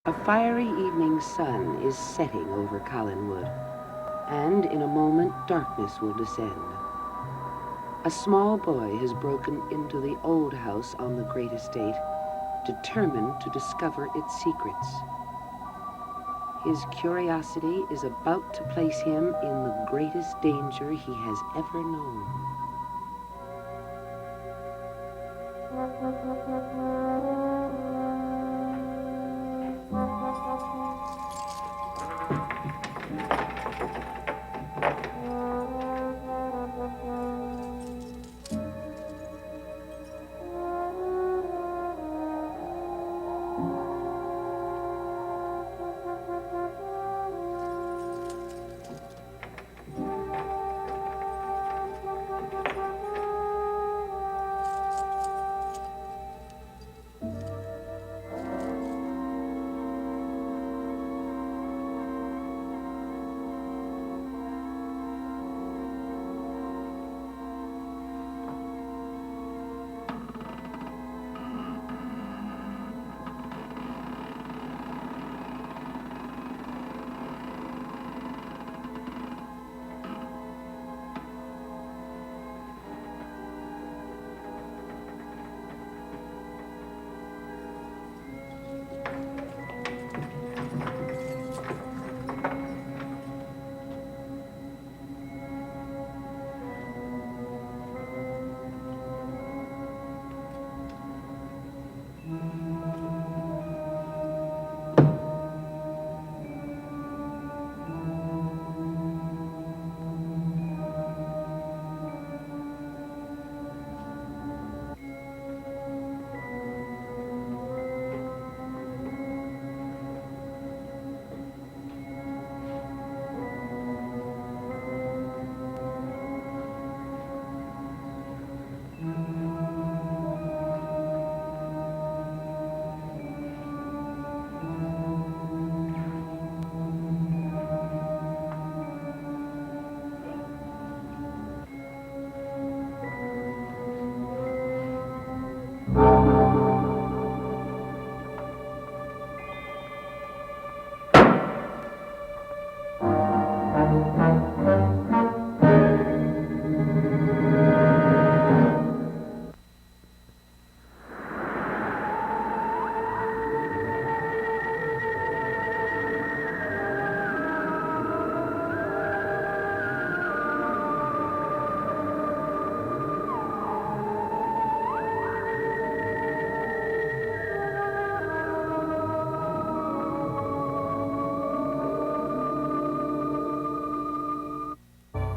A fiery evening sun is setting over Collinwood, and in a moment darkness will descend. A small boy has broken into the old house on the great estate, determined to discover its secrets. His curiosity is about to place him in the greatest danger he has ever known.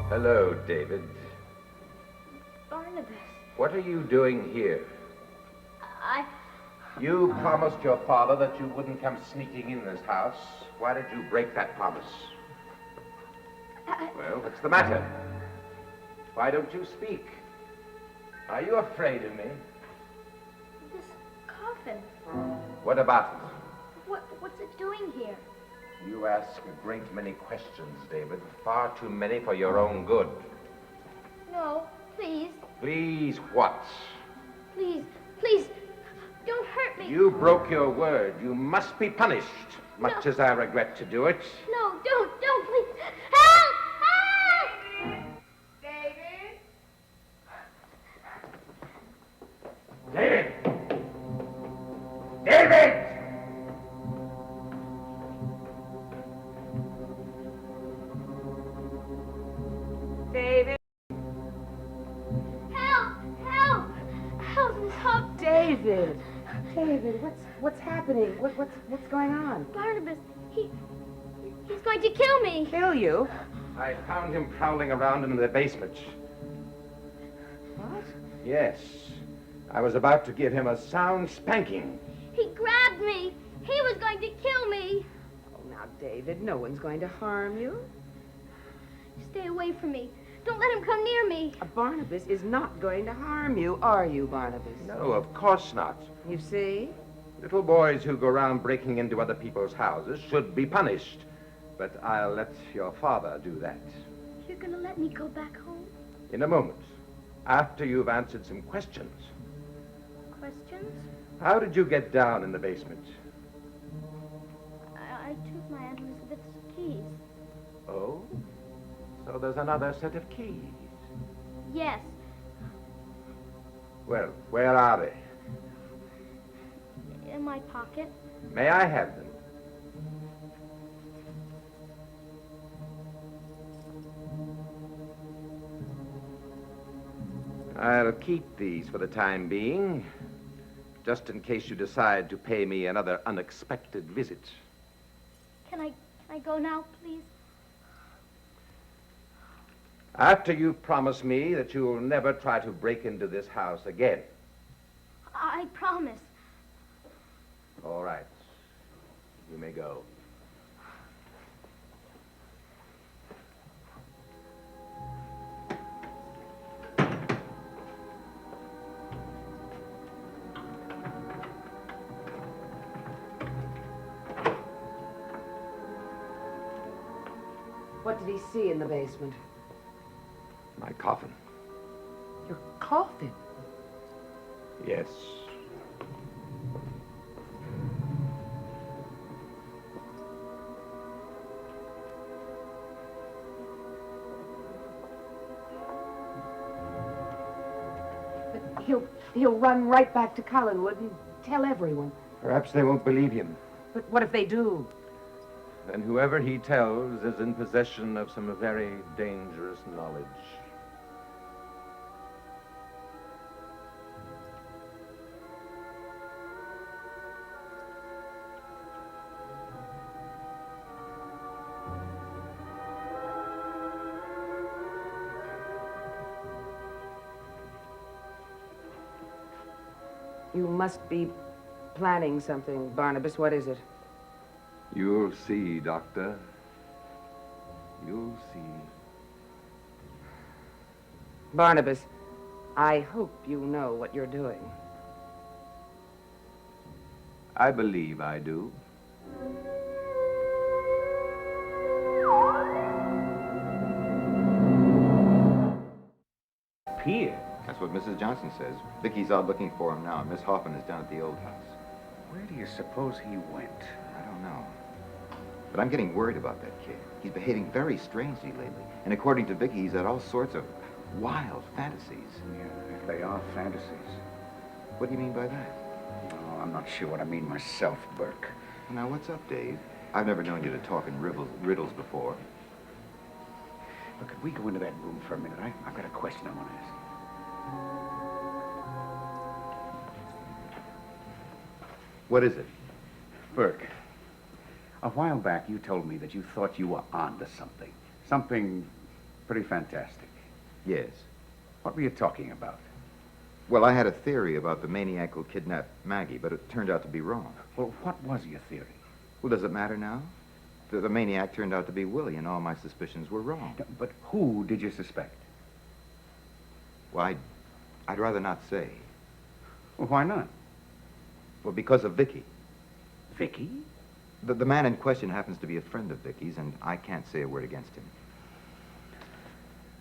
Hello, David. Barnabas, What are you doing here? I... You promised your father that you wouldn't come sneaking in this house. Why did you break that promise? Well, what's the matter? Why don't you speak? Are you afraid of me? This coffin, What about it? what's it doing here? You ask a great many questions, David. Far too many for your own good. No, please, Please, what? please, don't hurt me. You broke your word. You must be punished, much as I regret to do it. No, don't, please. Help! Help! David? David! David! David? Help! David! David, what's happening? What's going on? Barnabas, he's going to kill me. Kill you? I found him prowling around in the basement. What? Yes. I was about to give him a sound spanking. He grabbed me. He was going to kill me. Oh, now, David, no one's going to harm you. Stay away from me. Don't let him come near me. Barnabas is not going to harm you, are you, Barnabas? No, of course not. You see? Little boys who go around breaking into other people's houses should be punished. But I'll let your father do that. You're going to let me go back home? In a moment, after you've answered some questions. Questions? How did you get down in the basement? took my Aunt Elizabeth's keys. Oh? So there's another set of keys. Yes. Well, where are they? In my pocket. May I have them? I'll keep these for the time being, just in case you decide to pay me another unexpected visit. Can I go now, please? After you've promised me that you'll never try to break into this house again. I promise. All right. You may go. What did he see in the basement? My coffin. Your coffin? Yes. But he'll run right back to Collinwood and tell everyone. Perhaps they won't believe him. But what if they do? Then whoever he tells is in possession of some very dangerous knowledge. You must be planning something, Barnabas. What is it? You'll see, Doctor. You'll see. Barnabas, I hope you know what you're doing. I believe I do. Pierre? That's what Mrs. Johnson says. Vicky's out looking for him now. Miss Hoffman is down at the old house. Where do you suppose he went? I don't know. But I'm getting worried about that kid. He's behaving very strangely lately. And according to Vicky, he's had all sorts of wild fantasies. Yeah, if they are fantasies. What do you mean by that? Oh, I'm not sure what I mean myself, Burke. Now, what's up, Dave? I've never known you to talk in riddles before. Look, could we go into that room for a minute? I've got a question I want to ask you. What is it? Burke, a while back you told me that you thought you were onto something. Something pretty fantastic. Yes. What were you talking about? Well, I had a theory about the maniac who kidnapped Maggie, but it turned out to be wrong. Well, what was your theory? Well, does it matter now? The maniac turned out to be Willie, and all my suspicions were wrong. But who did you suspect? Well, I'd rather not say. Well, why not? Well, because of Vicky. Vicky? The man in question happens to be a friend of Vicky's, and I can't say a word against him.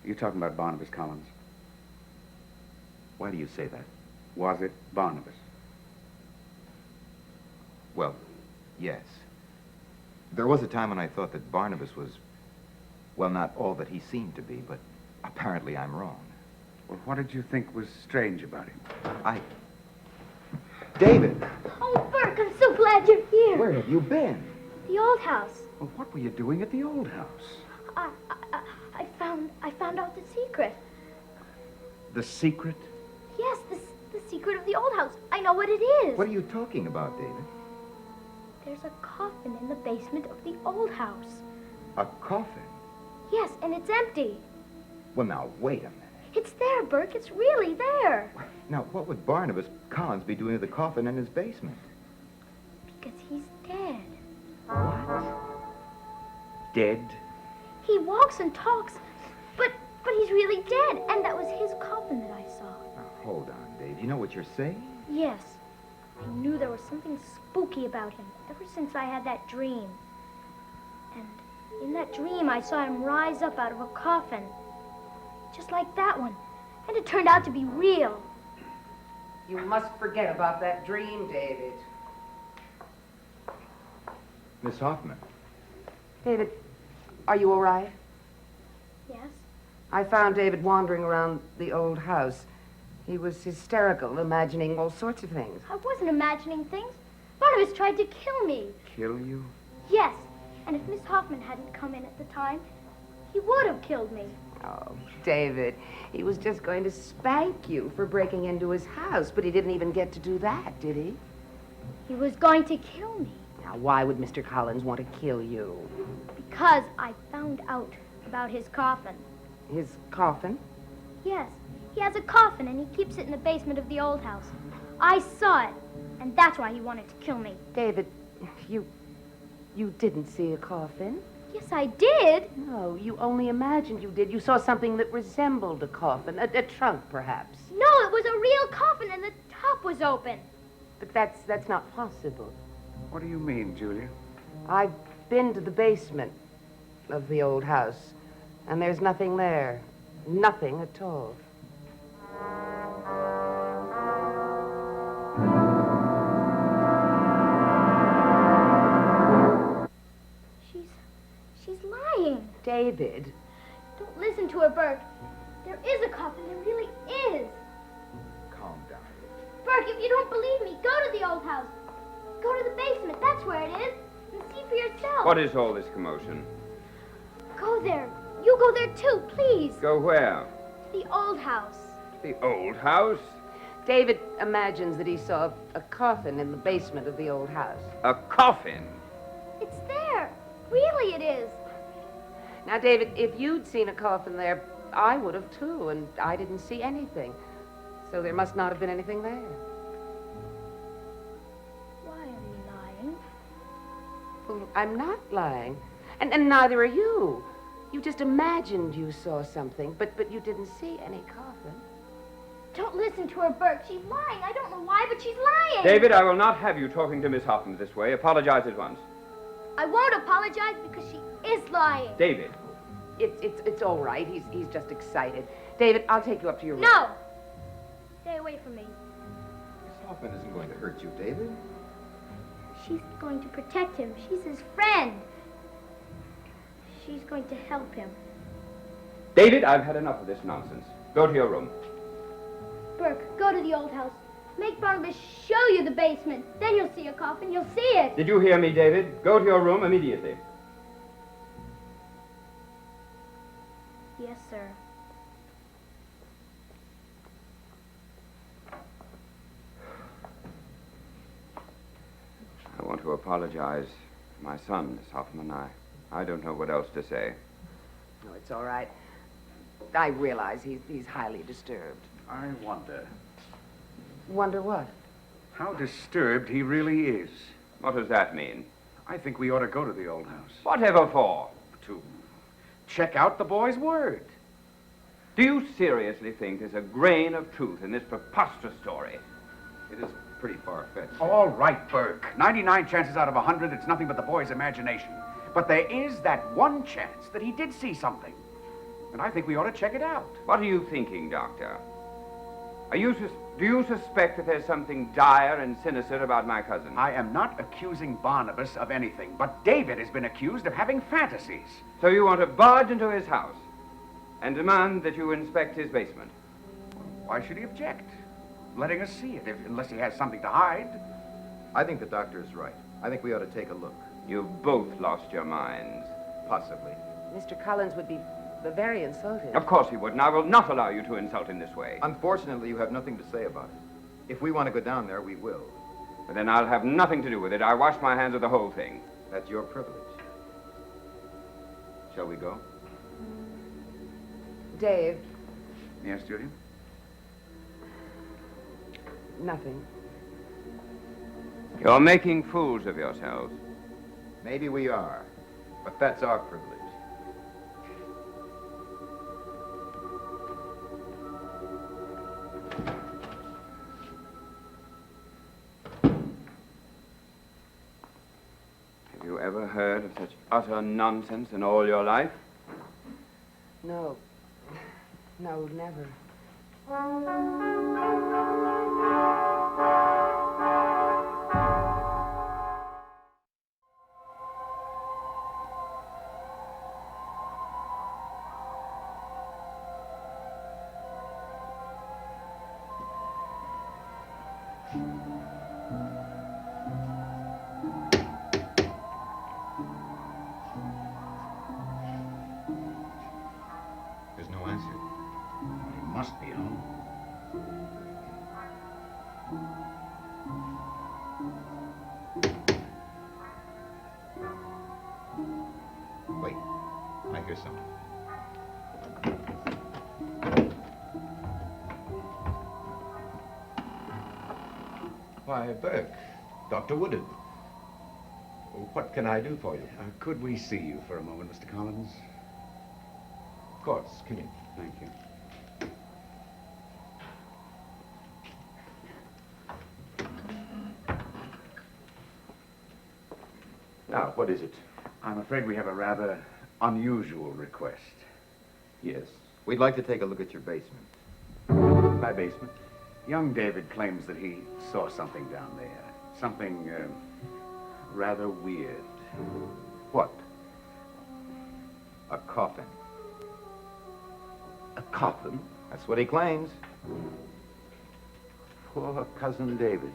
You're talking about Barnabas Collins. Why do you say that? Was it Barnabas? Well, yes. There was a time when I thought that Barnabas was, well, not all that he seemed to be, but apparently I'm wrong. Well, what did you think was strange about him? David! Oh, Burke, I'm so glad you're here. Where have you been? The old house. Well, what were you doing at the old house? I found out the secret. The secret? Yes, the secret of the old house. I know what it is. What are you talking about, David? There's a coffin in the basement of the old house. A coffin? Yes, and it's empty. Well, now, wait a minute. It's there, Burke. It's really there. Now, what would Barnabas Collins be doing with the coffin in his basement? Because he's dead. What? Dead? He walks and talks, but he's really dead. And that was his coffin that I saw. Now, hold on, Dave. You know what you're saying? Yes. I knew there was something spooky about him ever since I had that dream. And in that dream, I saw him rise up out of a coffin. Just like that one. And it turned out to be real. You must forget about that dream, David. Miss Hoffman. David, are you all right? Yes? I found David wandering around the old house. He was hysterical, imagining all sorts of things. I wasn't imagining things. Barnabas tried to kill me. Kill you? Yes. And if Miss Hoffman hadn't come in at the time, he would have killed me. Oh, David, he was just going to spank you for breaking into his house, but he didn't even get to do that, did he? He was going to kill me Now, why would Mr. Collins want to kill you? because I found out about his coffin. His coffin? Yes, he has a coffin and he keeps it in the basement of the old house. I saw it, and that's why he wanted to kill me. David, you didn't see a coffin? Yes, I did. No, you only imagined you did. You saw something that resembled a coffin, a trunk, perhaps. No, it was a real coffin and the top was open. But that's not possible. What do you mean, Julia? I've been to the basement of the old house, and there's nothing there. Nothing at all. She's lying. David. Don't listen to her, Burke. There is a coffin. There really is. Calm down. Burke, if you don't believe me, go to the old house. Go to the basement. That's where it is. And see for yourself. What is all this commotion? Go there. You go there too, please. Go where? The old house. The old house? David imagines that he saw a coffin in the basement of the old house. A coffin? It's there. Really, it is. Now, David, if you'd seen a coffin there, I would have too, and I didn't see anything. So there must not have been anything there. Why are you lying? Well, I'm not lying. And neither are you. You just imagined you saw something, but you didn't see any coffin. Don't listen to her, Burke. She's lying. I don't know why, but she's lying. David, I will not have you talking to Miss Hoffman this way. Apologize at once. I won't apologize because she is lying. David. It's all right. He's just excited. David, I'll take you up to your room. No. Stay away from me. Miss Hoffman isn't going to hurt you, David. She's going to protect him. She's his friend. She's going to help him. David, I've had enough of this nonsense. Go to your room. Burke, go to the old house. Make Barnabas show you the basement. Then you'll see a coffin. You'll see it. Did you hear me, David? Go to your room immediately. Yes, sir. I want to apologize to my son, Miss Hoffman. I don't know what else to say. No, it's all right. I realize he's highly disturbed. I wonder Wonder what? how disturbed he really is. What does that mean? I think we ought to go to the old house Whatever for? to check out the boy's word. Do you seriously think there's a grain of truth in this preposterous story? It is pretty far-fetched. All right, Burke. 99 chances out of 100, it's nothing but the boy's imagination. But there is that one chance that he did see something. And I think we ought to check it out. What are you thinking, Doctor? Do you suspect that there's something dire and sinister about my cousin? I am not accusing Barnabas of anything, but David has been accused of having fantasies. So you want to barge into his house and demand that you inspect his basement? Why should he object? Letting us see it, unless he has something to hide. I think the doctor is right. I think we ought to take a look. You've both lost your minds. Possibly. Mr. Collins would be very insulted. Of course he would, and I will not allow you to insult him this way. Unfortunately, you have nothing to say about it. If we want to go down there, we will. But then I'll have nothing to do with it. I wash my hands of the whole thing. That's your privilege. Shall we go? Dave, Yes, Julia? nothing. You're making fools of yourselves. Maybe we are, but that's our privilege. Have you ever heard of such utter nonsense in all your life? No. No, never. you some. Why, Burke, Dr. Woodard. What can I do for you? Could we see you for a moment, Mr. Collins? Of course, come in. Thank you. Now, what is it? I'm afraid we have a rather unusual request. Yes. We'd like to take a look at your basement. My basement? Young David claims that he saw something down there. Something rather weird. What? A coffin. A coffin? That's what he claims. Poor Cousin David.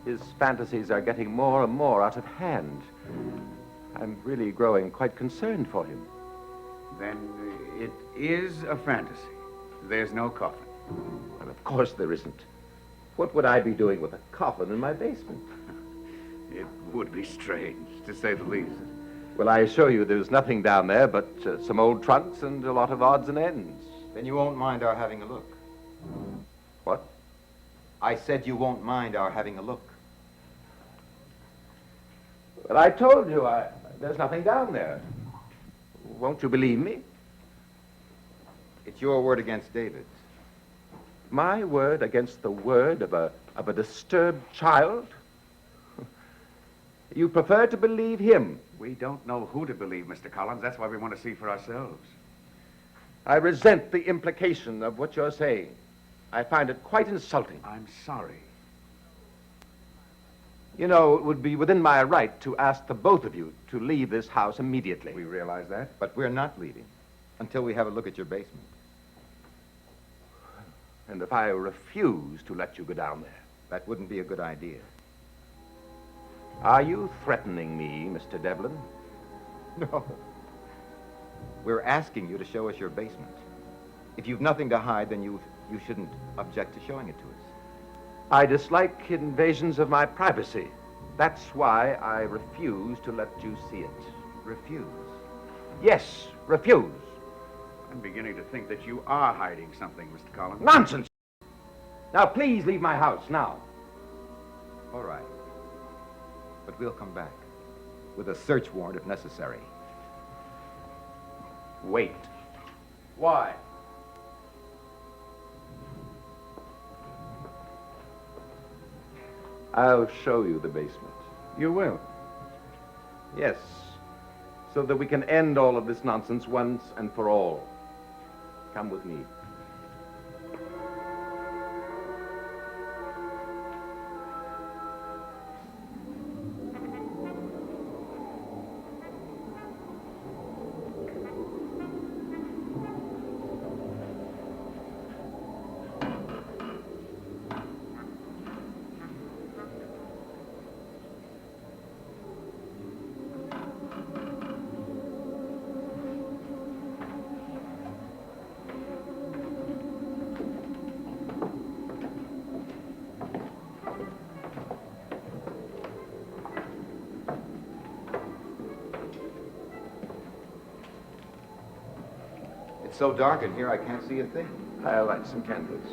His fantasies are getting more and more out of hand. I'm really growing quite concerned for him. Then it is a fantasy. There's no coffin. Well, of course there isn't. What would I be doing with a coffin in my basement? It would be strange, to say the least. Well, I assure you there's nothing down there but some old trunks and a lot of odds and ends. Then you won't mind our having a look. What? I said you won't mind our having a look. Well, I told you there's nothing down there. Won't you believe me? It's your word against David's. My word against the word of a disturbed child? You prefer to believe him. We don't know who to believe, Mr. Collins. That's why we want to see for ourselves. I resent the implication of what you're saying. I find it quite insulting. I'm sorry. You know, it would be within my right to ask the both of you to leave this house immediately. We realize that. But we're not leaving until we have a look at your basement. And if I refuse to let you go down there? That wouldn't be a good idea. Are you threatening me, Mr. Devlin? No. We're asking you to show us your basement. If you've nothing to hide, then you shouldn't object to showing it to us. I dislike invasions of my privacy. That's why I refuse to let you see it. Refuse. Yes, refuse. I'm beginning to think that you are hiding something, Mr. Collins. Nonsense! Now, please leave my house, now. All right. But we'll come back with a search warrant if necessary. Wait. Why? I'll show you the basement. You will. Yes, so that we can end all of this nonsense once and for all. Come with me. It's so dark in here, I can't see a thing. I'll light some candles.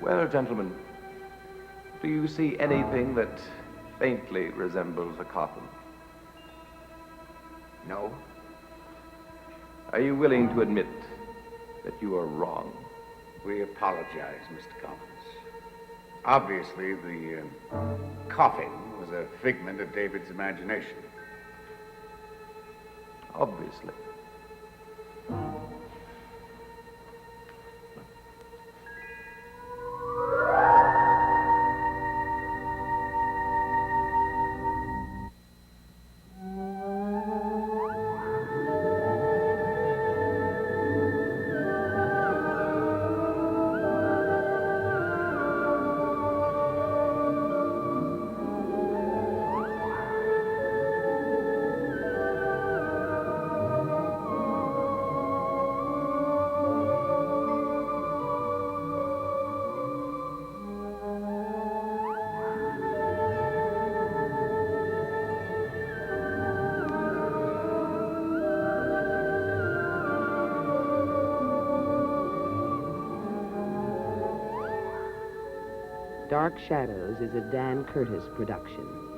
Well, gentlemen, do you see anything that faintly resembles a coffin? No? Are you willing to admit that you are wrong? We apologize, Mr. Collins. Obviously, the coffin was a figment of David's imagination. Obviously. Dark Shadows is a Dan Curtis production.